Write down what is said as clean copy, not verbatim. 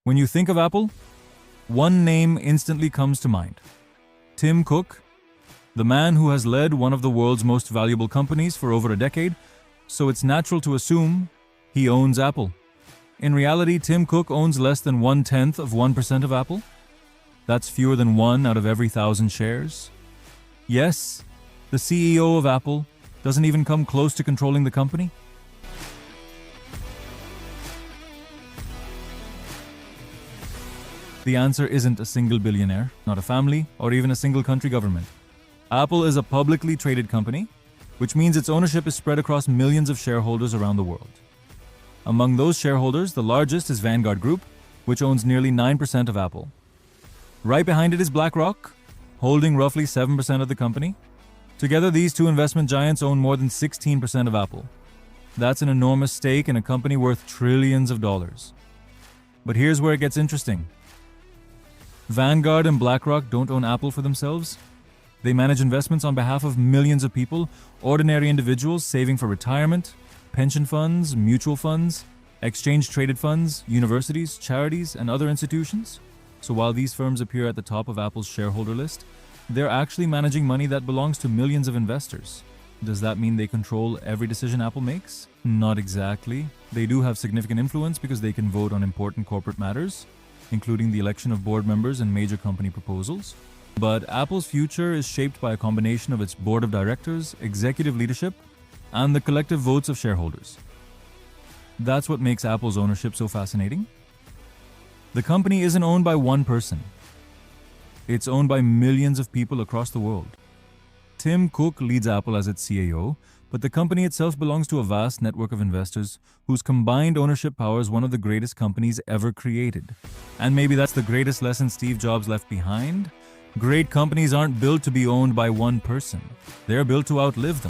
When you think of Apple, one name instantly comes to mind. Tim Cook, the man who has led one of the world's most valuable companies for over a decade, so it's natural to assume he owns Apple. In reality, Tim Cook owns less than 0.1% of Apple. That's fewer than 1 out of every 1,000 shares. Yes, the CEO of Apple doesn't even come close to controlling the company. The answer isn't a single billionaire, not a family, or even a single country government. Apple is a publicly traded company, which means its ownership is spread across millions of shareholders around the world. Among those shareholders, the largest is Vanguard Group, which owns nearly 9% of Apple. Right behind it is BlackRock, holding roughly 7% of the company. Together, these two investment giants own more than 16% of Apple. That's an enormous stake in a company worth trillions of dollars. But here's where it gets interesting. Vanguard and BlackRock don't own Apple for themselves. They manage investments on behalf of millions of people, ordinary individuals saving for retirement, pension funds, mutual funds, exchange-traded funds, universities, charities, and other institutions. So while these firms appear at the top of Apple's shareholder list, they're actually managing money that belongs to millions of investors. Does that mean they control every decision Apple makes? Not exactly. They do have significant influence because they can vote on important corporate matters, including the election of board members and major company proposals. But Apple's future is shaped by a combination of its board of directors, executive leadership, and the collective votes of shareholders. That's what makes Apple's ownership so fascinating. The company isn't owned by one person. It's owned by millions of people across the world. Tim Cook leads Apple as its CAO, but the company itself belongs to a vast network of investors whose combined ownership powers one of the greatest companies ever created. And maybe that's the greatest lesson Steve Jobs left behind. Great companies aren't built to be owned by one person. They're built to outlive them.